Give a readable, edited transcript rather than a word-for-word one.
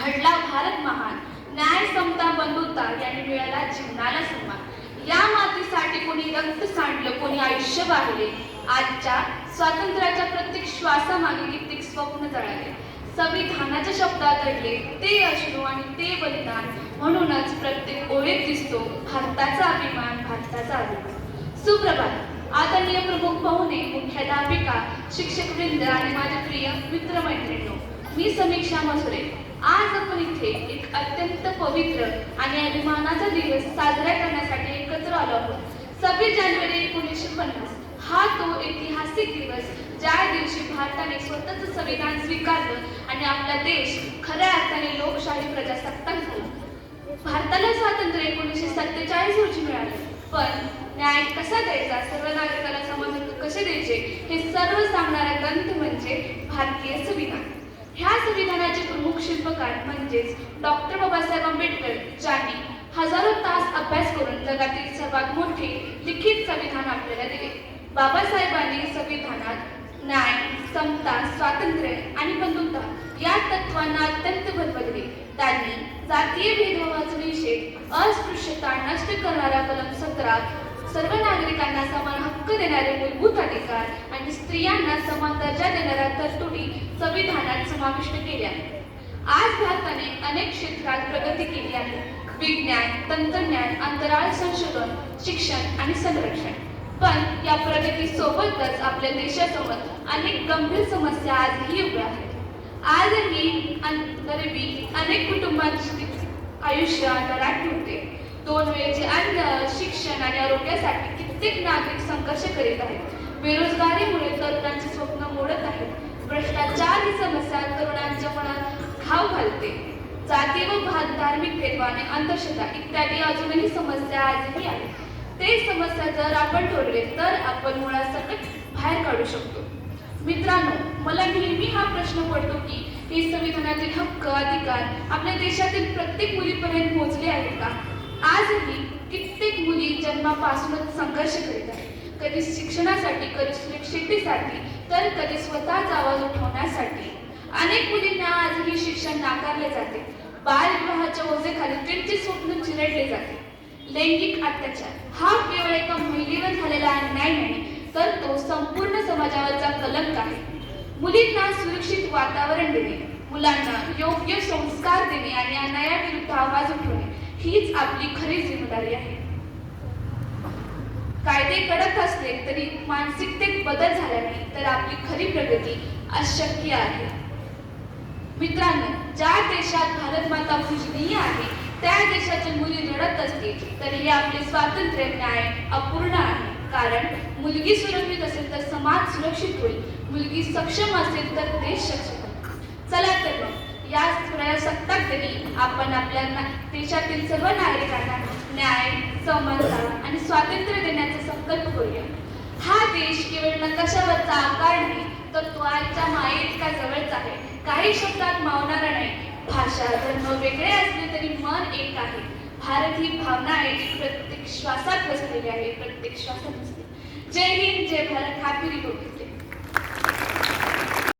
घडला भारत महान, न्याय समता बंधुता यांनी मिळाला जीवनाला सन्मान। या मातीसाठी कोणी रक्त सांडलं, कोणी आयुष्य वाहिले। आजच्या स्वातंत्र्याच्या प्रत्येक श्वासामागे कित्येक स्वप्न जळाले। संविधानाच्या शब्दात दडले ते अश्रू आणि ते बलिदान। म्हणूनच प्रत्येक ओळीत दिसतो भारताचा अभिमान, भारताचा अभिमान। सुप्रभात। आदरणीय प्रमुख पाहुणे, मुख्याध्यापिका, शिक्षकवृंद आणि माझे प्रिय मित्रमैत्रिणींनो, मी समीक्षा मसुरे। आज आपण इथे एक अत्यंत पवित्र आणि अभिमानाचा दिवस साजरा करण्यासाठी एकत्र आलो आहोत। 26 जानेवारी 1950 हा तो ऐतिहासिक दिवस ज्या दिवशी भारताने स्वतःचं संविधान स्वीकारलं आणि आपला देश खऱ्या अर्थाने लोकशाही प्रजासत्ताक झाला। भारताला स्वातंत्र्य 1947 रोजी मिळाले, पण न्याय कसा द्यायचा, सर्व नागरिकांना समान हक्क कसे द्यायचे हे सर्व सांगणारा ग्रंथ म्हणजे भारतीय संविधान। ह्या संविधानाचे प्रमुख शिल्पकार म्हणजेच डॉक्टर बाबासाहेब आंबेडकर, ज्यांनी हजारो तास अभ्यास करून जगातील सर्वात मोठे लिखित संविधान आपल्याला दिले। बाबासाहेबांनी संविधानात न्याय, समता, स्वातंत्र्य आणि बंधुता या तत्वांना अत्यंत भर दिले। त्यांनी जातीय भेदभावाचा निषेध, अस्पृश्यता नष्ट करणारा कलम 17, सर्व नागरिकांना समान हक्क देणारे मूलभूत अधिकार आणि स्त्रियांना समान दर्जा देणाऱ्या तरतुदी संविधानात समाविष्ट केल्या। आज भारताने अनेक क्षेत्रात प्रगती केली आहे। विज्ञान, तंत्रज्ञान, अंतराळ संशोधन, शिक्षण आणि संरक्षण। पण या प्रगतीसोबतच आपल्या देशासमोर अनेक गंभीर समस्या आजही उभ्या आहेत। आजही गरिबी अनेक कुटुंबांची आयुष्य अंधारात ठेवते। 2 वेळचे अन्न, शिक्षण आणि आरोग्यासाठी कित्येक नागरिक संघर्ष करीत आहेत। बेरोजगारीमुळे तरुणांची स्वप्न मोडत आहेत। भ्रष्टाचार ही समस्या तरुणांच्या मनात घाव घालते। जाती व धार्मिक भेदभाव आणि अंधश्रद्धा इत्यादी अजूनही समस्या आजही आहेत। ते समस्या जर आपण ठरवले तर आपण मुळासकट बाहेर काढू शकतो। मित्रांनो, मला नेहमी हा प्रश्न पडतो की हे संविधानातील हक्क, अधिकार आपल्या देशातील प्रत्येक मुलीपर्यंत पोहोचले आहेत का? आजही कित्येक मुली जन्मापासूनच संघर्ष करीत आहेत, कधी शिक्षणासाठी, कधी सुरक्षिततेसाठी, तर कधी स्वतःचा आवाज उठवण्यासाठी। अनेक मुलींना आजही शिक्षण नाकारले जाते। बालविवाहाच्या ओझेखाली त्यांचे स्वप्न चिरडले जाते। लैंगिक अत्याचार हा केवळ एका महिलेवर झालेला अन्याय नाही, तर तो संपूर्ण समाजावरचा कलंक आहे। मुलींना सुरक्षित वातावरण देणे, मुलांना योग्य संस्कार देणे आणि अन्यायाविरुद्ध आवाज उठवणे हीच आपली खरी जिम्मेदारी आहे। कायदे कडक असले तरी मानसिकतेत बदल झाला नाही तर आपली खरी प्रगती अशक्य आहे। मित्रांनो, ज्या देशात भारत माता पूजनीय आहे त्या देशातील मुली रडत असतील तर हे आपले स्वातंत्र्य, न्याय अपूर्ण आहे। कारण मुलगी सुरक्षित असेल तर समाज सुरक्षित होईल, मुलगी सक्षम असेल तर देश सक्षम होईल। चला तर मग या प्रजासत्ताक दिनी आपण आपल्या देशातील सर्व नागरिकांना न्याय, समानता आणि स्वातंत्र्य देण्याचा संकल्प करूया। हा देश केवळ नकाशावरचा आकार नाही, तर तो आजच्या मायेइतका जवळचा आहे। काही शब्दात मावणारा नाही। भाषा, धर्म वेगळे असले तरी मन एक आहे। भारत ही भावना आहे जी प्रत्येक श्वासात बसलेली आहे, प्रत्येक श्वासात बसते। जय हिंद, जय भारत, हॅपी रिपब्लिक डे।